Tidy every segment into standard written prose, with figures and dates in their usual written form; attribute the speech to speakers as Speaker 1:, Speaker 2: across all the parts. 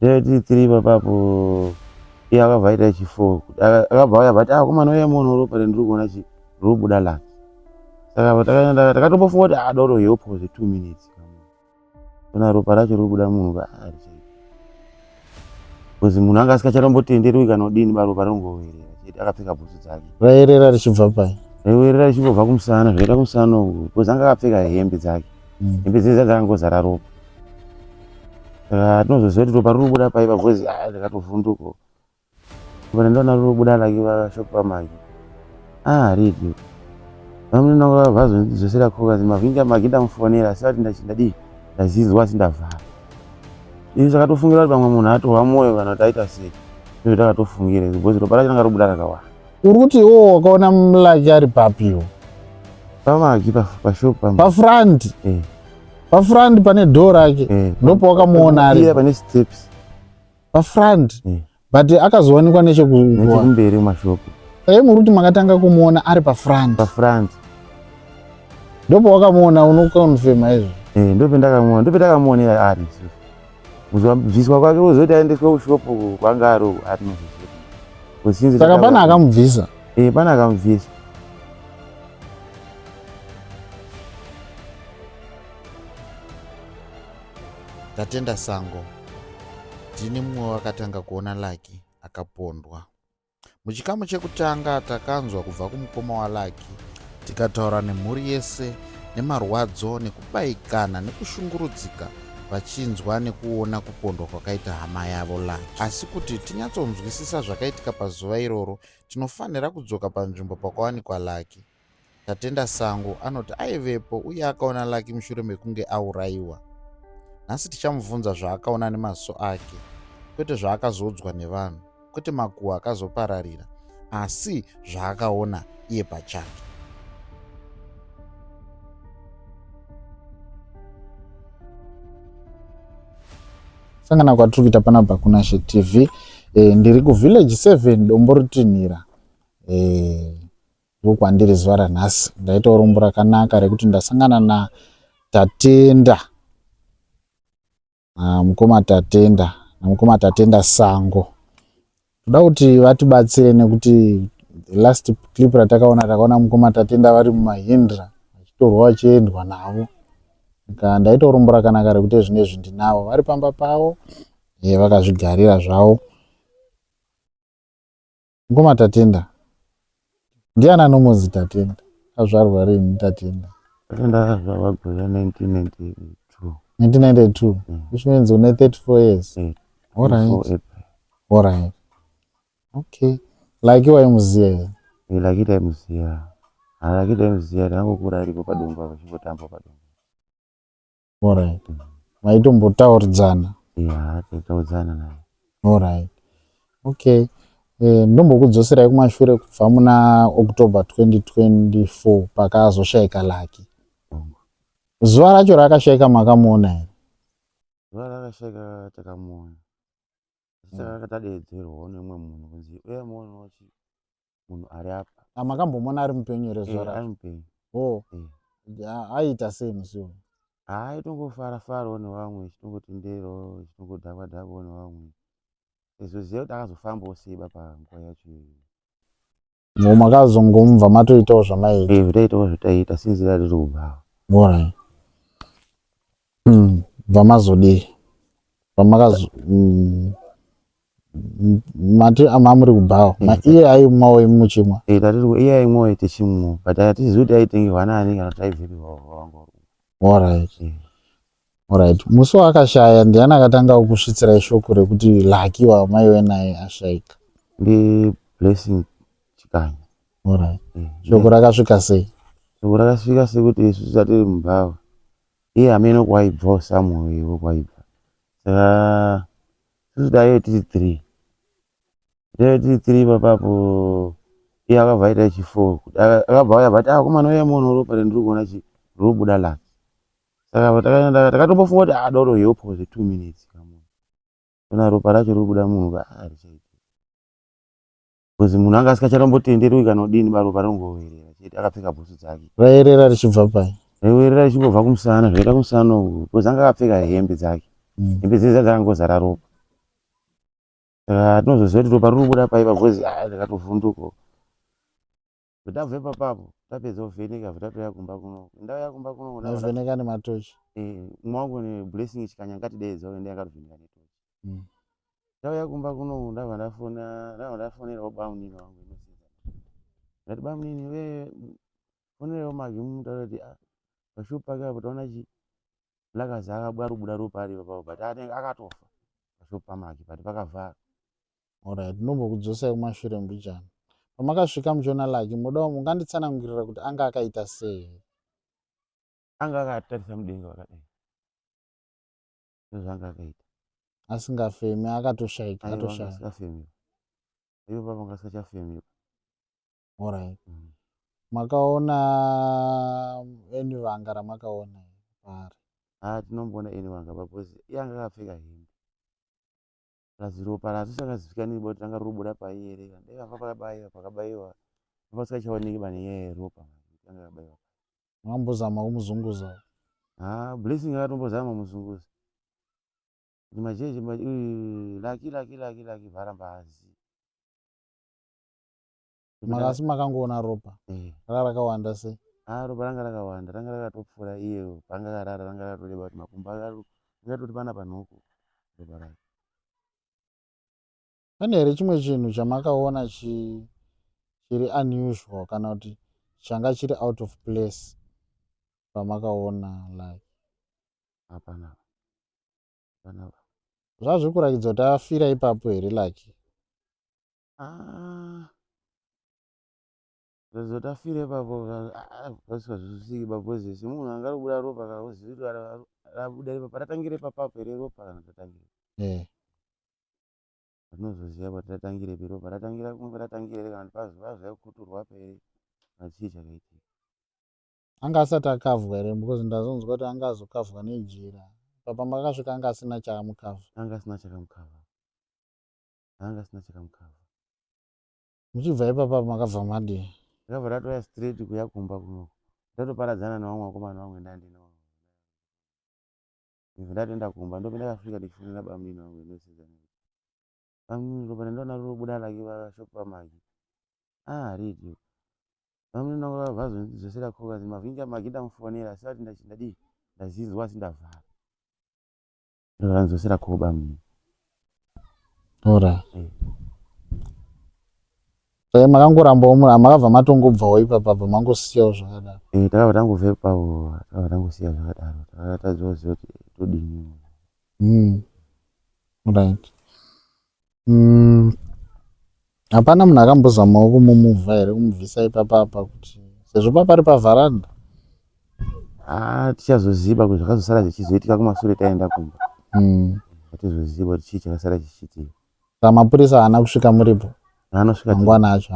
Speaker 1: Tiri 3 papapo iye akabva chifo akabva auya bati akomana uya munhu ropa rendiri kuona robuda laki. Saka takatombofungwa kuti doro yopo 2 minutes kana ropa racho robuda munhu because munhu anga asikacharombotenderwi kana udini baropa rongowerera chete akapfeka bhutsu dzake.
Speaker 2: Rairera richibva pai?
Speaker 1: Raiwerera richibva kumusana zvoita kumusana because anga akapfeka hembe dzake. Hembe dzese dzakangozara ropa. Saka tinozoziva kuti ropa robuda paipa because ndakatovhunduka. Ropa rendaona robuda laki vashopu pamagi. Ridi. Vamwe nanga vazondidzosera khoka mavhingi magi ndamufonera asi vati ndazinzwa sindavhara. Izvi zvakatofungira kuti pamwe munhu atohwa mwoyo kana kuti aita sei. Izvo takatofungire because ropa racho ranga robuda rakawanda.
Speaker 2: Uri kuti iwo wakaona mulaki ari papiwo?
Speaker 1: Pamagi pashopu
Speaker 2: pafront. Pafront pane door rake ndopo wakamuona ari
Speaker 1: pane steps
Speaker 2: pafront. But akazowanikwa
Speaker 1: nechekumberi mashopu.
Speaker 2: Muri kuti makatanga kumuona ari pafront ndopo wakamuona unokonfirma izvo? Ndopendakamuonera ari kuzobviswa kwake uzoti aendeswe kushopu kwanga ari saka pana akamubvisa?
Speaker 1: Pana akamubvisa.
Speaker 3: Tatenda Sango ndini mumwe wakatanga kuona Lucky akapondwa. Muchikamu chekutanga takanzwa kubva kumukoma waLucky, tikataura nemhuri yese nemarwadzo nekubaikana nekushungurudzika vachinzwa nekuona kupondwa kwakaita hama yavo Lucky. Asi kuti tinyatsonzwisisa zvakaitika pazuva iroro, tinofanira kudzoka panzvimbo pakawanikwa Lucky. Tatenda Sango anoti aivepo uye akaona Lucky mushure mekunge aurayiwa. Nhasi tichamubvunza zvaakaona nemaziso ake, kwete zvaakazodzwa nevanhu, kwete makuhwa akazopararira, asi zvaakaona iye pachake.
Speaker 2: Sangana kwatiri kuita panapa kuNashe TV. Ndiri kuVillage 7 Dombo Rutinhira. Ndokwandiri zuva ranhasi. Ndaita urombo rakanaka rekuti ndasangana naTatenda. Mukoma Tatenda namukoma Tatenda Sango. Toda kuti vatibatsire nekuti last clip takaona mukoma Tatenda vari muMahindra vachitorwa vachiendwa navo. Ndaita urombo rakanaka rekuti zvinezvi ndinavo vari pamba pavo vakazvigarira zvavo. Mukoma Tatenda ndiani anomuzi Tatenda? Azvarwa rini Tatenda?
Speaker 1: Tatenda azvarwa gore 1992.
Speaker 2: 1992. Which means une 34 years. All right. Okay. Lucky waimuziya here?
Speaker 1: Lucky taimuziya. Lucky taimuziya, takangokura aripo padombo vachingotamba padombo.
Speaker 2: All right. Maitombotauridzana?
Speaker 1: Taitaudzana naye.
Speaker 2: All right. Okay. Ndombokudzoserai kumashure kubva muna October 2024 pakazoshayika Lucky. Zuva racho rakashayika makamuona here?
Speaker 1: Zuva rakashayika takamuona. Saka tadedzerwa nemumwe munhu kunzi uye muonawo munhu ari apa.
Speaker 2: Makambomona ari mupenyu here zuva racho?
Speaker 1: Ari mupenyu.
Speaker 2: Aiita sei musi uyu?
Speaker 1: Aitongofara-farawo nevamwe, chitongotenderawo, chitongodhakwa-dhakwawo nevamwe. Izoziva kuti akazofambawo seba panguva yacho iyoyo.
Speaker 2: Makazongomubva matoitawo zvamaita?
Speaker 1: Zvitaitawo zvataita sinzira riri kubvawo.
Speaker 2: All right. Vamazodii? Mati amamuri kubhawa. Iye aimwawo muchimwa?
Speaker 1: Iye aimwawo tichimwa. But hatizivi kuti aitengerwa nani kana kuti aibvirirwa wangu.
Speaker 2: All right. All right. Musi wakashaya ndiani akatanga kusvitsira shoko rekuti Lucky wamaiwe naye ashayika?
Speaker 1: Ndi Blessing Chikanya.
Speaker 2: All right. Shoko rakasvika sei?
Speaker 1: Shoko rakasvika sekuti isu tisatiri mubhawa. Iye hamene kwaibvawo Samuel kwaibva. Saka isusu taiyo tiri 3 papapo iye akabva aita chifo. Akabva auya bati akomana uya munhu ropa rendiri kuona robuda laki. Saka takatombofungwa kuti doro yopo 2 minutes kana ropa racho robuda munhu because munhu anga asikacharombotenderwi kana udini baropa rongowerera chete akapfeka bhutsu dzake.
Speaker 2: Rairera richibva pai?
Speaker 1: Raiwerera richingobva kumusana zvoita kumusana because anga akapfeka hembe dzake. Hembe dzese dzakangozara ropa. Saka tinozoziva kuti ropa riri kubuda paipa bhozi ndakatovhunduka. Tabve papapo tapedza kuvheneka tatouya kumba kuno. Ndau yakumba kuno
Speaker 2: Ndavheneka nematochi.
Speaker 1: mwangu neblessing chikanya ngatideedza uende yakatovheneka netochi. Ndauya kumba kuno ndabva ndafonerawo bamunini wangu inosisa. Ndati bamunini we fonerawo Magi mutaura kuti pashopu pake apo taona lakazi akabuda ropa ari papapo but akatofa pashopu paMagi but pakavhara.
Speaker 2: Alright, nombokudzosai kumashure mbichana. Pamakasvika muchiona Lucky, mudawo munganditsanangurira kuti anga akaita sei?
Speaker 1: Anga akatarisa mudenga wakadai. Ndozvanga akaita.
Speaker 2: Asingafemi, akatoshayika,
Speaker 1: atoshaya. Asingafemi. Ivo papa ngasachafemi.
Speaker 2: Alright. Makaona eni vanga ramakaona pari?
Speaker 1: Tinomboona eni vanga papozi yanga akapfeka hembe. Ropa ratisingazikani kuti ranga rubuda pai here. Ndeva pakabaiwa. Pasingachaoneki bane ropa yanga yakabaiwa.
Speaker 2: Mwambozama kumuzunguza.
Speaker 1: Blessing akatombozama kumuzunguza. Majeje Lucky vhara mbazi.
Speaker 2: Makasi makangoona ropa. Rakawanda sei?
Speaker 1: Ropa ranga rakawanda, ranga rakatopfuura iye panga karara ranga ratoreba kuti makumbo akatoti pana panhoko ropa rake.
Speaker 2: Pane here chimwe chinhu chamakaona chiri unusual kana kuti changa chiri out of place pamakaona Lucky?
Speaker 1: Hapana.
Speaker 2: Zvazviri kuratidza kuti afira ipapo here Lucky?
Speaker 1: Zoti afira ipapo zvisikazwisisiki babhozi semunhu anga rubuda ropa kakuzivi kuti rabuda ipapo ratangire papapo here ropa kana tatangire. Patinozoziva kuti ratangire ropa ratangira kunge ratangire here kana pazvaikuturwa apa here kana chii chakaitika.
Speaker 2: Anga asati akavhwa here because ndazonzwa kuti anga azokavhwa nejira. Papa makasvika anga asina chakamukavha.
Speaker 1: Anga asina chakamukavha.
Speaker 2: Muchibva ipapa makabva madii?
Speaker 1: Ndakabva ratouya straight kuya kumba kuno. Ndatoparadzana nevamwe vakomana vamwe ndandinawo. Ndatoenda kumba ndopindakasvika ndichifonera bamunini wangu inosisa. Bamunini ropa randaona rinobuda Lucky pashopu paMagi. Haridi. Bamunini wangu akabva azondidzosera koka mavhiki aMagi ndamufonera asi kuti ndazizwa asi ndavhara. Ndozvandidzosera ko bamunini.
Speaker 2: Alright. Makangorambawo makabva matongobvawo ipapa mangosiyawo zvakadaro.
Speaker 1: Takabva tangobva ipapo tangosiya zvakadaro. Tazoziva kuti todini.
Speaker 2: Right. Hapana munhu akambozamawo kumumuvha here kumubvisa ipapa kuti sezvo papari pavharanda?
Speaker 1: Tichazoziva kuti zvakazosara zvichizoitika kumashure taenda kumba. Tizoziva kuti chii chakasara chichiitika.
Speaker 2: Mapurisa haana kusvika muripo?
Speaker 1: Anosvika
Speaker 2: mangwana acho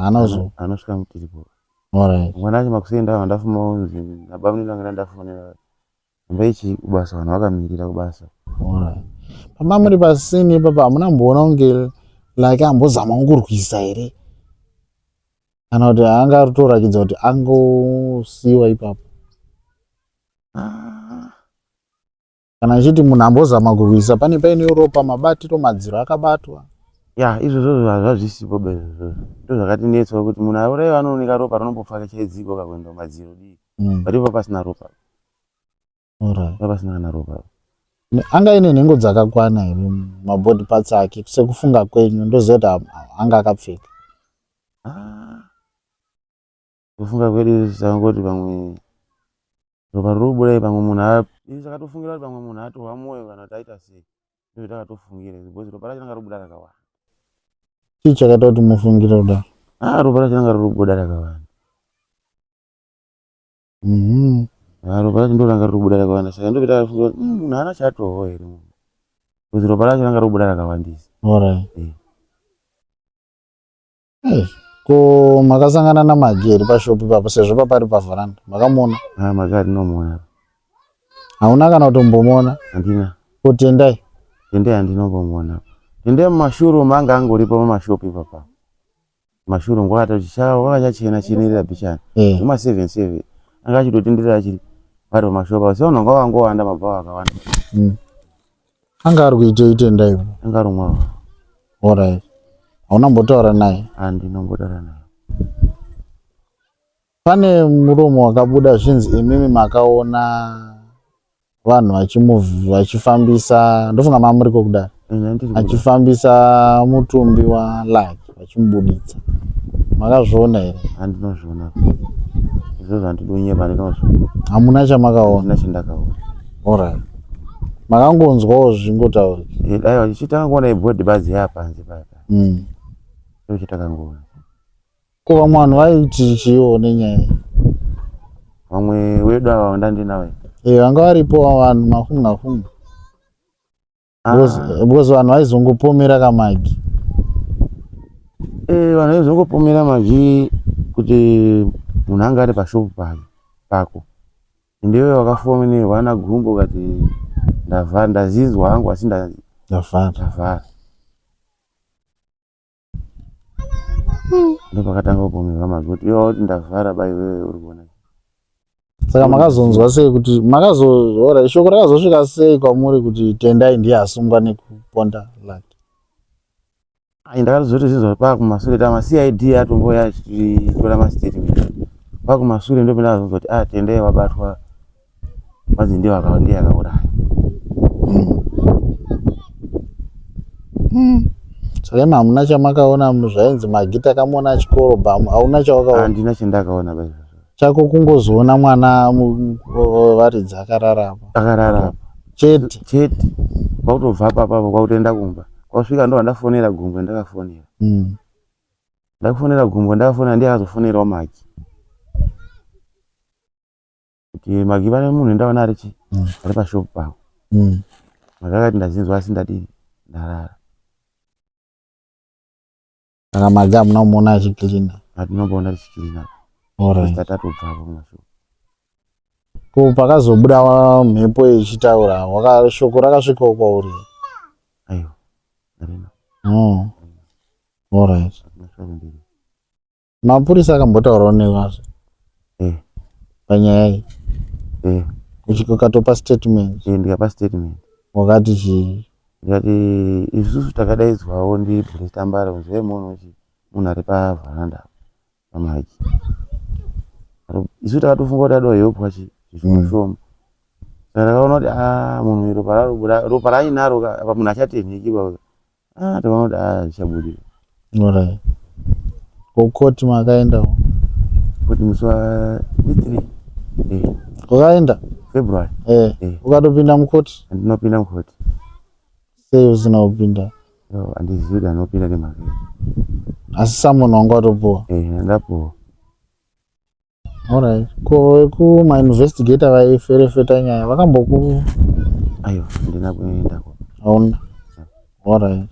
Speaker 1: anosvika mutiripo.
Speaker 2: Alright.
Speaker 1: Mangwana acho makuseni ndava ndafuma unzi nabamunini wangu ndafonera imba ichi kubasa vanhu vakamirira kubasa.
Speaker 2: Alright. Pama muri pasini ipapa hamunamboona kunge Lucky ambozama kurwisa here kana kuti anga aritoratidza kuti angosiyiwa ipapo? Kana achiti munhu ambozama kurwisa pane paine ropa mabatiro madziro akabatwa?
Speaker 1: Izvozvo hazvisipo bezvo. Ndozvakatinetsa kuti munhu auraiwa anooneka ropa rinombopfaka chaidziko kakuenda madziro dii. Paripo pasina ropa.
Speaker 2: Alright.
Speaker 1: Pasina kana ropa.
Speaker 2: Anga ine nhengo dzakakwana here mabody parts ake sekufunga kwenyu? Ndoziva kuti anga akapfeka.
Speaker 1: Kufunga kwedu sangoti pamwe ropa rurubudai pamwe munhu takatofungira kuti pamwe munhu atohwa mwoyo kana kuti aita sei. Ndizvo takatofungira because ropa racho ranga rubuda rakawanda.
Speaker 2: Chii chakaita kuti mufungire kudaro?
Speaker 1: Ropa racho ranga rubuda rakawanda. Ropa racho ndo ranga rubuda rakawanda saka ndopita takafunga kuti munhu haana chaatohwa here munhu. Because ropa racho ranga rubuda rakawandisa.
Speaker 2: Alright. Ko makasangana naMagi here pashopu ipapo sezvo papari pavharanda? Makamuona?
Speaker 1: Magi handinomuona.
Speaker 2: Hauna kana kutombomuona?
Speaker 1: Handina.
Speaker 2: Ko Tendai?
Speaker 1: Tendai handinombomuona. Tendai mumashurumu anga angoripo mumashopu ipapo. Mumashurumu wakachachena chenerera bichana. Kuma 77 anga achitotenderera achiri vari mumashopu. Sevanhu vanga vangowanda mabhawa akawanda.
Speaker 2: Anga ari kuitei Tendai?
Speaker 1: Anga ari umwe.
Speaker 2: Alright. Hauna mbotaura naye?
Speaker 1: Andinombotaura naye.
Speaker 2: Pane muromo wakabuda zvinzi imimi makaona vanhu vachifambisa, ndofunga mamuriko kudaro, achifambisa mutumbi waLucky vachimubuditsa. Makazviona here?
Speaker 1: Andinozviona. Izvozvo handidonyepa ndinozviona.
Speaker 2: Hamuna chamakaona?
Speaker 1: Handina chandakaona.
Speaker 2: Alright. Makangonzwawo zvingotaura?
Speaker 1: Dai vachichitanga kuona ibhodhi badzi yapanze paya. Ndo chitakangoona.
Speaker 2: Ko vamwe vanhu vaiti chione nyaya?
Speaker 1: Vamwe wedu ava ndandinawo.
Speaker 2: Vanga varipo vanhu mafunga. Because vanhu vaizongopomera kamagi.
Speaker 1: Vanhu vaizongopomera magi kuti munhu anga ari pashopu pako. Ndiwe wakafonerwa naGumbo ukati ndavhara, ndazinzwa hangu asi ndavhara. Ndo pakatanga kupomerwa magi kuti iwe wauti ndavhara bai wewe uri kuona.
Speaker 2: Saka makazonzwa sei kuti makazozora shoko rakazosvika sei kwamuri kuti Tendai ndiye asungwa nekuponda Lucky?
Speaker 1: Ndakatozoti zvinzwa pakumashure CID atomboya achitora mastatement. Pakumashure ndo pandakazonzwa kuti Tendai wabatwa kwanzi ndiye akauraya.
Speaker 2: Saka imi hamuna chamakaona zvainzi Magita akamuona chikoro, hauna chawakaona?
Speaker 1: Handina chandakaona bai.
Speaker 2: Chako kungozoona mwana varidzi akarara chete.
Speaker 1: Kwakutobva papapo kwakutoenda kumba. Kwasvika ndo ndafonera Gumbo, ndakafonera. Ndakufonera Gumbo, ndakafonera ndiye akazofonerawo Magi. Kuti Magi pane munhu ndaona ari pashopu pako. Magi akati ndazinzwa asi ndarara.
Speaker 2: Saka Magi hamuna kumuona achikirina?
Speaker 1: Hatinomboona achikirina.
Speaker 2: Alright.
Speaker 1: Tatobvapo mumashopu.
Speaker 2: Ko pakazobuda mhepo ichitaura, shoko rakasvikawo kwauri?
Speaker 1: Aiwa. Ndarina.
Speaker 2: Alright. Mapurisa akambotaurawo newe? Panyaya iyi? Ukatopa statement?
Speaker 1: Ndikapa statement.
Speaker 2: Wakati chii?
Speaker 1: Ndikati isusu takadaidzwawo ndiPurisa Tambara kunzi munhu ari pavharanda paMagi. Isu takatofunga kuti adawo yopwa zvishoma. Saka takaona kuti munhu ropa rainaro apa munhu achatenheki pa. Takaona kuti zvichabudira.
Speaker 2: Alright. Kukoti makaendawo? Kuti
Speaker 1: musi wa3.
Speaker 2: Ukaenda?
Speaker 1: February.
Speaker 2: Ukatopinda mukoti?
Speaker 1: Ndinopinda mukoti.
Speaker 2: Sei usina kupinda?
Speaker 1: Handizivi kuti anopinda nemhaka.
Speaker 2: Asi samunhu wanga watopuwa?
Speaker 1: Ndapuwa.
Speaker 2: Alright. Ko kumainvestigator vaiferefeta nyaya vakamboku?
Speaker 1: Aiwa, handina kuendako.
Speaker 2: Hauna? Alright.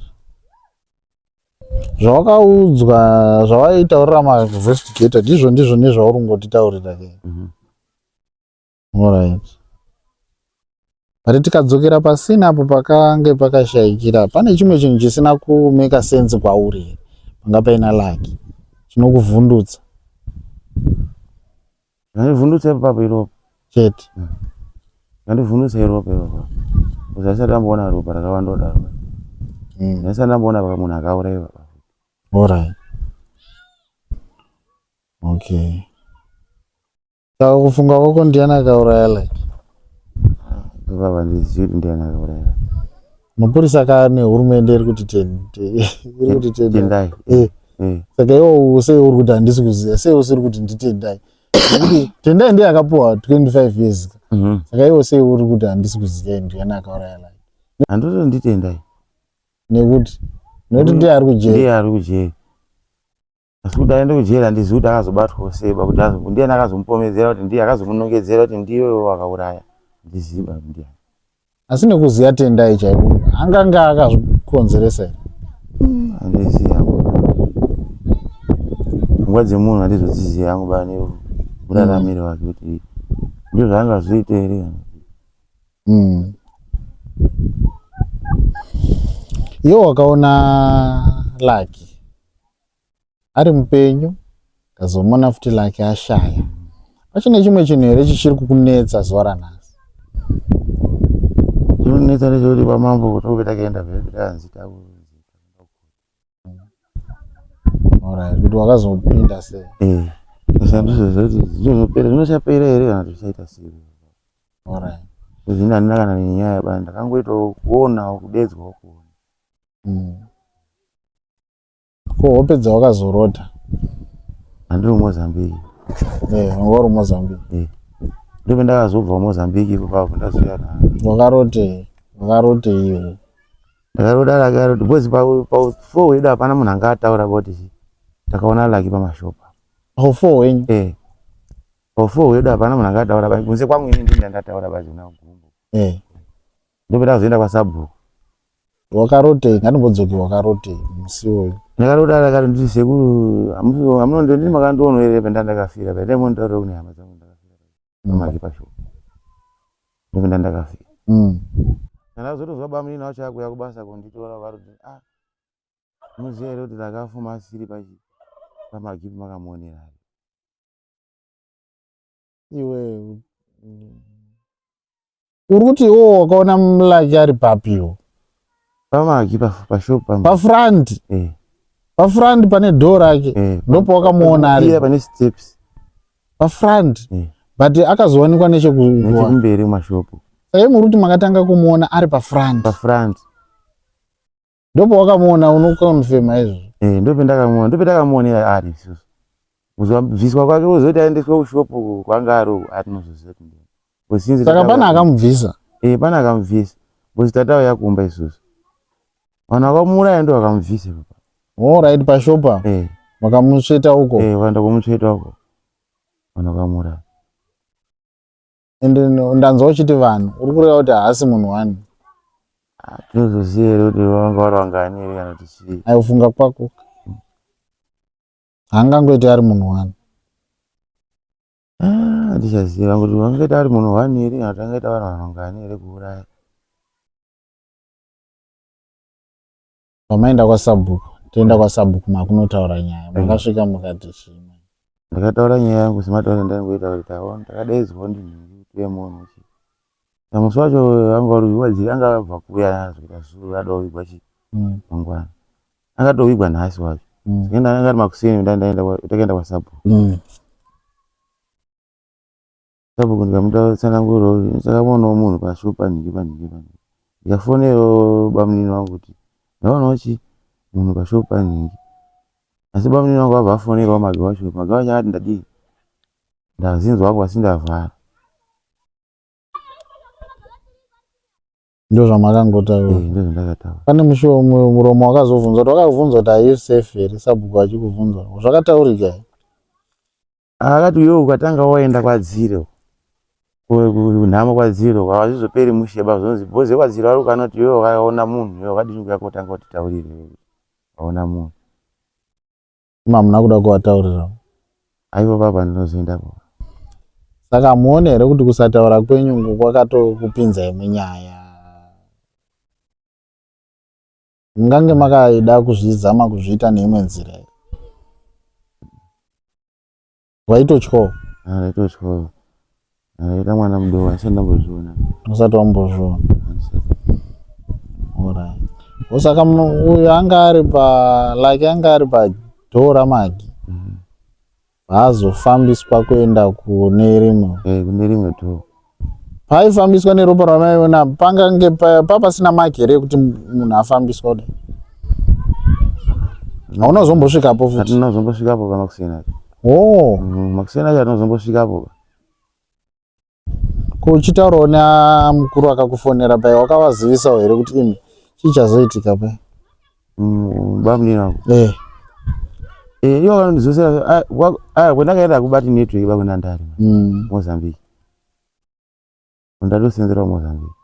Speaker 2: Zvawakaudzwa zvawaitaurira mainvestigator ndizvo nezvauri ngotitaurira ke? Alright. But tikadzokera pasini apo pakange pakashayikira, pane chimwe chinhu chisina kumeka sense kwauri panga paina Lucky chinokuvhundutsa?
Speaker 1: Ndivhundutsa ipapo iropa
Speaker 2: chete.
Speaker 1: Ndivhundutsa iropa ipapo. Uzasati amboona ropa rakawanda kudaro. Ndasati amboona munhu akaurayiwa.
Speaker 2: Alright. Okay. Saka kufunga kwako ndiani akauraya Lucky?
Speaker 1: Baba ndizivi kuti ndiani akauraya.
Speaker 2: Mapurisa akane hurumende iri kuti Tendai. Saka iwo sei uri kuti handisi kuziva, sei usiri kuti nditendai? Nekuti Tendai ndiye akapuwa 25 years. Saka iwo sei uri kuti handisi kuziva ndiani akauraya Lucky?
Speaker 1: Handoti nditendai.
Speaker 2: Nekuti ndiye ari kujeri.
Speaker 1: Ndiye ari kujeri. Asi kuti aende kujeri handizivi kuti akazobatwa sei, kuti ndiani akazomupomedzera kuti ndiye akazomunongedzera kuti ndiwe wakauraya. Ndizivi ndiani.
Speaker 2: Asi nekuziva Tendai chaiko anganga akazvikonzeresa here?
Speaker 1: Handizivi hangu. Pfungwa dzemunhu handizodziziva hangu bani muraramiro wake kuti ndizvo zvaangazoita here.
Speaker 2: Iwo wakaona Lucky ari mupenyu, ukazomona futi Lucky ashaya, pachine chimwe chinhu here chichiri kukunetsa zuva ranhasi?
Speaker 1: Chinonetsa ndechekuti pamambo kuti takaenda kuti hanzi
Speaker 2: Alright, kuti wakazopinda sei?
Speaker 1: Ndoshandisa zoti zvinopera zvinochapera here kana tichaita sei.
Speaker 2: Alright.
Speaker 1: Zvino handina kana nenyaya bani ndakangoitawo kuonawo kudedzwawo kuona.
Speaker 2: Ko wapedza wakazorota?
Speaker 1: Handiri Mozambique.
Speaker 2: Ungori Mozambique.
Speaker 1: Ndipo ndakazobva Mozambique ipapo ndazoya na.
Speaker 2: Wakarotei iwo?
Speaker 1: Ndakarota because pa 4 wedu hapana munhu anga ataura about it. Takaona Lucky pamashopa.
Speaker 2: 4 wenyu?
Speaker 1: Pa 4 wedu hapana munhu anga ataura bani kunze kwangu ini ndini ndataura bani na Gumbo. Ndipo ndazoenda kwa Sabhuku.
Speaker 2: Wakarotei? Ngatimbodzoki wakarotei musi uyu?
Speaker 1: Ndakarota nditi sekuru amunondo ndini makandoona here penda ndakafira pa ndemo ndaro kune hama dzangu ndakafira. Magi pashopa. Ndipo ndakafira. Ndazotozwa bamuni nawo chakuya kubasa konditora varoti muziya here kuti ndakafuma asiri pamagipi makamuonera.
Speaker 2: Iwe uri kuti iwo wakaona Lucky ari papiwo?
Speaker 1: Pamagi pashopa.
Speaker 2: Pafront? Pafront pane door rake? Ndopo wakamuona ari?
Speaker 1: Iya pane steps.
Speaker 2: Pafront? But akazowanikwa
Speaker 1: nechekumberi mashopu.
Speaker 2: Sai muri kuti makatanga kumuona ari pafront?
Speaker 1: Pafront.
Speaker 2: Ndopo wakamuona unokonfirma izvo?
Speaker 1: Ndopo ndakamuonera ari isusu. Kuzobviswa kwake kuzoti aendeswe kushopu kwanga ari atinozoziva kuti.
Speaker 2: Saka pana akamubvisa?
Speaker 1: Pana akamubvisa. Bosi tatawo yakumba isusu. Vanhu vakamuuraya ndo vakamubvisa.
Speaker 2: Alright, pashopa? Vakamutsveta uko?
Speaker 1: Vakaenda kumutsveta uko. Vanhu vakamuuraya.
Speaker 2: Ende ndanzwa uchiti vanhu uri kureva kuti haasi munhu wani?
Speaker 1: Tinozoziva here kuti vanga vari vangani here kana kuti chii.
Speaker 2: Aifunga kwako haangangoiti ari munhu wani?
Speaker 1: Handichaziva kuti vangaita ari munhu wani here kana kuti vangaita vanhu vangani here kuuraya.
Speaker 2: Pamaenda kwaSabhuku, toenda kwaSabhuku makunotaura nyaya, makasvika mukati chii?
Speaker 1: Ndakataura nyaya yangu semataura ndangoita kuti taona takadaidzwa ndinhu yemunhu. Musi wacho anga uri anga abva kuuya zvikuita zuru adovigwa mangwana. Akatovigwa nhasi wacho. Anga ari makuseni takaenda kwaSabhuku. Sabhuku ndikamutsanangurirawo kuti ndakaonawo munhu pashopa nhingi. Ndikafonerawo bamunini wangu kuti ndaonawo munhu pashopa nhingi. Asi bamunini wangu abva afonerawo Magi wacho. Magi wacho akati ndadii? Ndazinzwa wangu asi ndavhara.
Speaker 2: Ndo zvamakangotaura?
Speaker 1: Ndo zvandakataura.
Speaker 2: Pane muromo wakazobvunzwa kuti wakabvunzwa kuti are you safe here? Sabhuku achikubvunza zvakataurika here?
Speaker 1: Akati iwe ukatanga waenda kwadziro kunhamo kwadziro hawazvizoperi musheba zvonzi bhoze kwadziro ari ukanoti iwe wakaona munhu iwe wakadini kuya kotanga kutitaurira waona munhu.
Speaker 2: Hamuna kuda kuvataurira?
Speaker 1: Aivo papa ndinozoendapo.
Speaker 2: Saka muone here kuti kusataura kwenyu kwakatokupinzai munyaya? Mungange makaida kuzvizama kuzviita neimwe nzira here? Waitotyawo?
Speaker 1: Ndaitotyawo. Ndaita mwana mudowa asati ndambozviona.
Speaker 2: Usati wambozviona? Alright. Saka uyu anga ari Lucky anga ari padhoo raMagi. Haazofambiswa kuenda kune rimwe?
Speaker 1: Kune rimwe dhoo.
Speaker 2: Paifambiswa neropa ramaiona pangange papasina Magi here kuti munhu afambiswa kudai? Hauna zombosvikapo futi?
Speaker 1: Hatina zombosvikapo pamakusena. Makusena acho hatina zombosvikapo.
Speaker 2: Kuchitaurawo namukuru akakufonera pai wakavazivisawo here kuti imi chichazoitika pai?
Speaker 1: Bamunini wangu. Iwo akanondizosera kwandakaenda kubati network pakunandare Mozambique. Ndatosenzerawo Mozambique.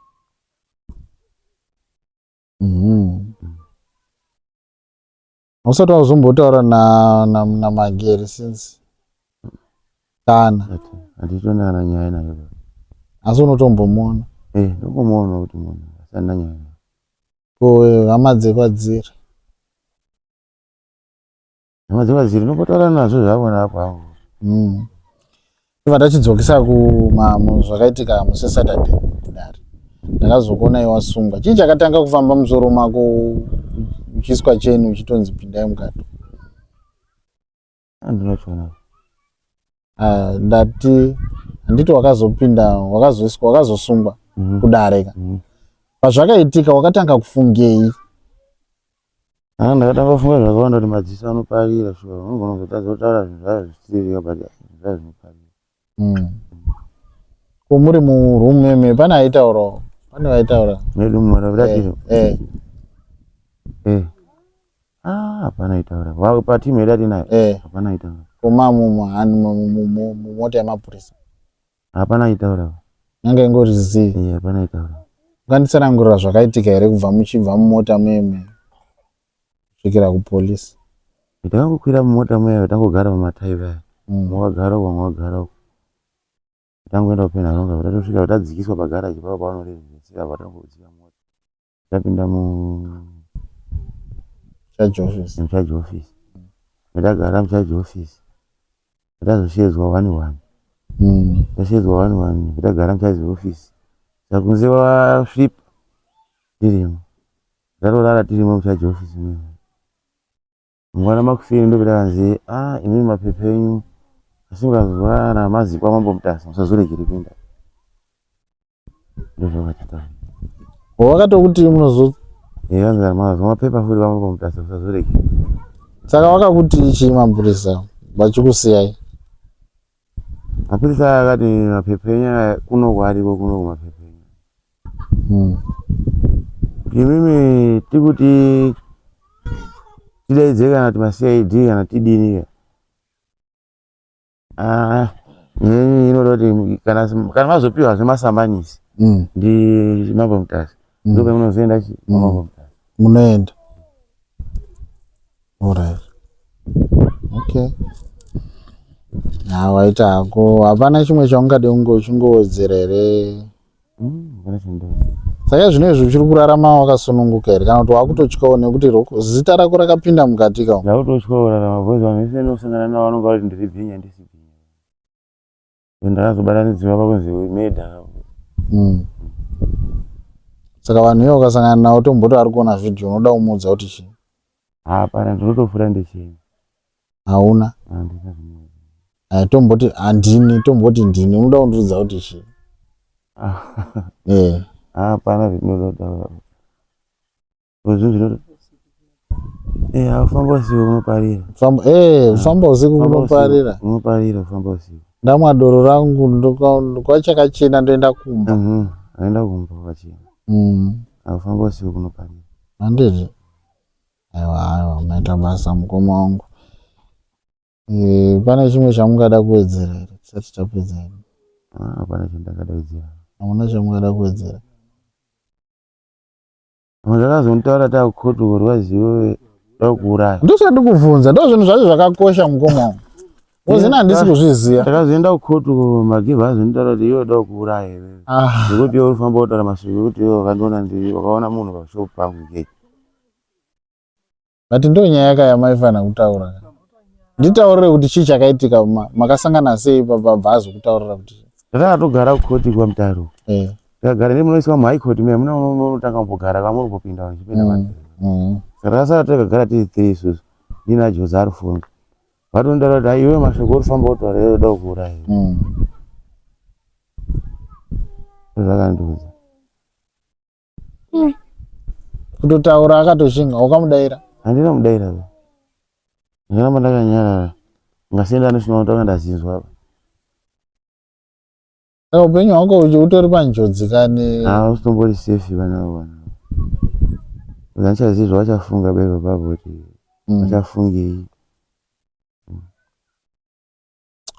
Speaker 2: Usati wazombotaura naMagi here since? Kana
Speaker 1: handitoona nyaya nayo.
Speaker 2: Asi unotombomuona?
Speaker 1: Ndombomuona kuti munhu asina nyaya.
Speaker 2: Ko hama dzekwadziri?
Speaker 1: Hama dzekwadziri ndimbotaura nazvo zvavo napo hangu.
Speaker 2: Iva tachidzokesa zvakaitika musi Saturday kudare. Ndakazokuona iwe wasungwa. Chii chakatanga kufamba musoro mako uchiiswa cheni uchitonzi pindai mukati?
Speaker 1: Andinochona.
Speaker 2: Ndati handiti wakazopinda wakazosungwa kudarika. Pazvakaitika wakatanga kufungei?
Speaker 1: Ndakatanga kufunga zvakawanda kuti madziso anoparira shuwa unogona kuzotadza kutaura zvinhu zvazvo zvisiri but zvazvinoparira.
Speaker 2: Ko muri murumu meme pane vaitaura
Speaker 1: medu mumara kudadiro hapana aitaura patimu yedu atinayo hapana aitaura.
Speaker 2: Komamu mumota yemapurisa
Speaker 1: hapana aitaura.
Speaker 2: nyange ingori zii
Speaker 1: hapana aitaura.
Speaker 2: Unganditsanangurira zvakaitika here kubva muchibva mumota meme kusvikira kupolisi?
Speaker 1: Takangokwira mumota muya tangogara mumataivi aya mwakagara uko mwakagara uko tangoenda kupenharonga tatosvika tadzikiswa pagaraji pavo pavanorevhesera patangoziva mota tapinda muchaji office matagara muchaji office tazosheedzwa 1-1 tashedzwa 1-1 tatagara muchaji office sakunze wasvipa tirimo tatorara tirimo muchaji office mwe mwana makufiri ndo vitakanzi imimi mapepe enyu asi mukazorara mazikwa mambomutasa musazoregere kuenda ndozvakatita
Speaker 2: wakatokuti munozo
Speaker 1: kanzara mazwa mapepa futi mambomutasa musazoregere.
Speaker 2: Saka wakakuti chii mapurisa vachikusiyai?
Speaker 1: Mapurisa akati mapepe enyu kuno kwariko kuno kumapepe enyu imimi tikuti tidaidze kana timasiya ID kana tidini inoda kuti kana mazopiwa zvemasambanisi ndi mambomutasa ndo pamunozoenda mambomutasa
Speaker 2: munoenda. Alright. Okay. Waita hako hapana chimwe chaungade uchingowedzera here?
Speaker 1: Hapana chinhu.
Speaker 2: Saka zvinezvi uchiri kurarama wakasununguka here kana kuti wakutotyawo nekuti zita rako rakapinda mukati ka?
Speaker 1: Ndakutotyawo kurarama bhozi vanhu vese nosangana navo vanonga kuti ndiri bhinya ndisi bhinya. Ndakazobatanidzwa pakunzi medha.
Speaker 2: Saka vanhu ivo ukasangana navo tomboti ari kuona vhidhiyo unoda kumuudza kuti chii?
Speaker 1: Hapana ndinotofura ndichini.
Speaker 2: Hauna?
Speaker 1: Handina zvimwe.
Speaker 2: Tomboti handini tomboti ndini unoda kundiudza kuti chii?
Speaker 1: Hapana zvinoda zvinoda ufamba usiku unoparira.
Speaker 2: Ufamba usiku unoparira.
Speaker 1: Unoparira ufamba usiku.
Speaker 2: Ndamwa doro rangu kwachakachena ndoenda kumba.
Speaker 1: Aenda kumba kwachena. Ufamba usiku unoparira.
Speaker 2: Handiti? Aiwa maita basa mukoma wangu. Pane chimwe chamungada kuwedzera here tisati tapedza here?
Speaker 1: Hapana chandakada kuwedzera.
Speaker 2: Hamuna chamungada kuwedzera?
Speaker 1: Ndakazonitaura takukotu kuti wazive ndakuuraya.
Speaker 2: Ndosati kuvhunza ndo zvinhu zvacho zvakakosha mukoma wangu. Uzina handisi kuzviziva.
Speaker 1: Ndakazoenda kukotu magivha azonditaura kuti iwe ndakuuraya here. Ndikuti iwe urifamba kutaura masviki kuti iwe wakandiona wakaona munhu pashopu pangu gate.
Speaker 2: But ndo nyaya yaka yamaifana kutaura. Nditaurire kuti chii chakaitika makasangana sei pabhazi kutaurira kuti.
Speaker 1: Ndakatogara kukoti kwa mutaro. Ndakagara ndiri munoiswa muhigh court meya muna munotanga kumbogara kwamuri kupinda vachipinda madhiri. Saka takasara takagara tiri 3 isusu ndina Jose Arufunga. Vatondaura kuti iwe mashoko urifamba kutaura iwe unoda kuuraya. Zvakandiudza.
Speaker 2: Kutotaura akatoshinga wakamudaira?
Speaker 1: Handina mudaira. Ndakamba ndakanyarara. Ngasienda nesina kutaura ndazinzwa apa.
Speaker 2: Saka upenyu hwako utori panjodzi kani?
Speaker 1: Usimbori safe vanavo vanhu. Vanchaziva vachafunga bebe babo kuti vachafungei.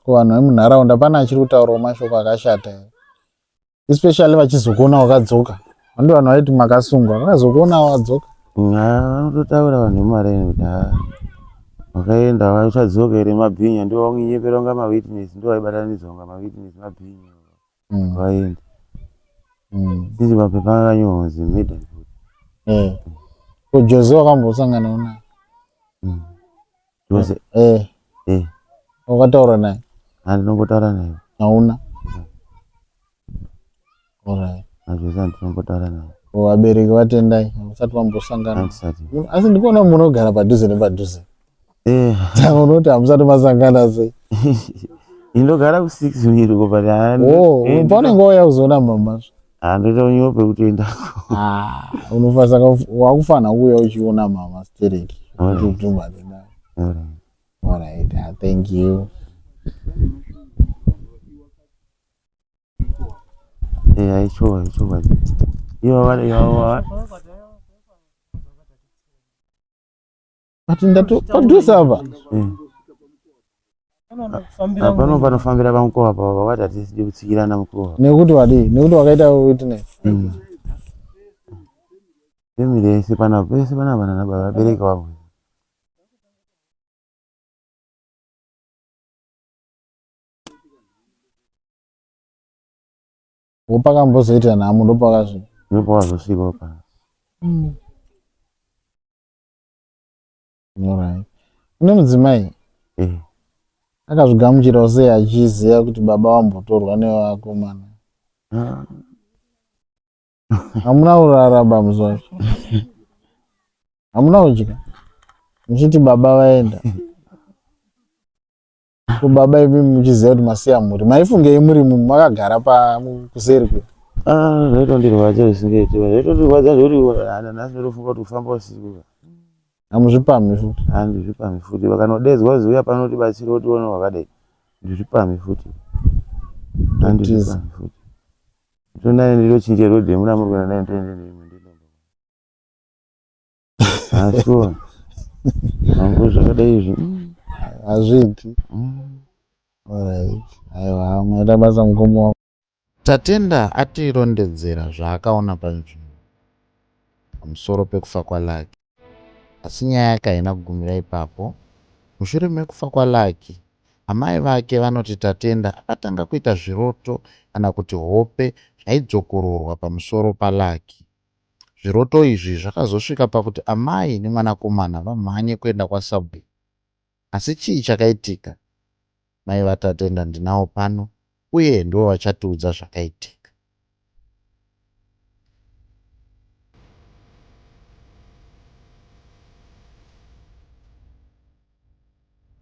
Speaker 2: Vanhu vemunharaunda pana achiri kutaurawo mashoko akashata here? Especially vachizokuona wakadzoka. Vandi vanhu vaiti makasungwa vakazokuona wadzoka.
Speaker 1: Vanototaura vanhu vemumaraini kuti wakaenda uchadzoka here mabhinya ndiwo waunyepera kunga mawitness ndiwo waibatanidzwa kunga mawitness mabhinya. Vaenda. Tiri mapepa akanyorwa kunzi Middenwood.
Speaker 2: Ko Jose wakambosangana naye?
Speaker 1: Jose?
Speaker 2: Wakataura naye?
Speaker 1: Handinongotaura naye.
Speaker 2: Hauna? Alright.
Speaker 1: Jose handinongotaura naye.
Speaker 2: Vabereki vatendai usati wambosangana?
Speaker 1: Handisati.
Speaker 2: Asi ndikuona munogara padhuze nepadhuze. Saka unoti hamusati masangana sei?
Speaker 1: Indogara ku6 miri but
Speaker 2: paunenge wauya kuzoona mama
Speaker 1: ndoita unyope kutoenda
Speaker 2: wakufana kuuya uchiona mama stereki uchitumane naye. Alright, thank you.
Speaker 1: Aicho basi. Yo
Speaker 2: Ati ndatopadhusa apa.
Speaker 1: Pano panofambira pamukowa pa wakati atisije kutsikirana mukowa.
Speaker 2: Nekuti wadii? Nekuti wakaita witness.
Speaker 1: Family yese pana bana na baba bereka wavo.
Speaker 2: Wopakambozoita nhamo ndopakazvi.
Speaker 1: Ndopakazosvika pa.
Speaker 2: Alright. Une mudzimai? Akazvigamuchirawo sei achiziva kuti baba wambotorwa nevakomana? Hamuna kurara bamuzi wacho? Hamuna kudya? Muchiti baba vaenda? Ko baba imi muchiziva kuti masiya mhuri. Maifungei muri makagara kuseri kwe?
Speaker 1: Zvaitondirwadza zvisingaiti. Zvaitondirwadza zvekuti nhasi ndotofunga kuti kufamba usiku.
Speaker 2: Hamuzvipami futi?
Speaker 1: Handizvipami futi. Vakanodedzwa ziuya pano tibatsira tione wakadai. Ndizvipami futi. Handizvipami futi. Tonaye ndilochinje rodhi muna murikana naye ndoende sure. Mangu zvakadai izvi.
Speaker 2: Hazviiti. Alright. Aiwa, maita basa mukomo.
Speaker 3: Tatenda atirondedzera zvaakaona panzvimbo pamusoro pekufa kwaLucky. Asi nyaya yake haina kugumira ipapo. Mushure mekufa kwaLucky, amai vake vanoti Tatenda akatanga kuita zviroto kana kuti hope zvaidzokororwa pamusoro paLucky. Zviroto izvi zvakazosvika pakuti amai nemwanakomana vamhanye kuenda kwaSubway. Asi chii chakaitika? Mai vaTatenda ndinavo pano uye ndivo vachatiudza zvakaitika.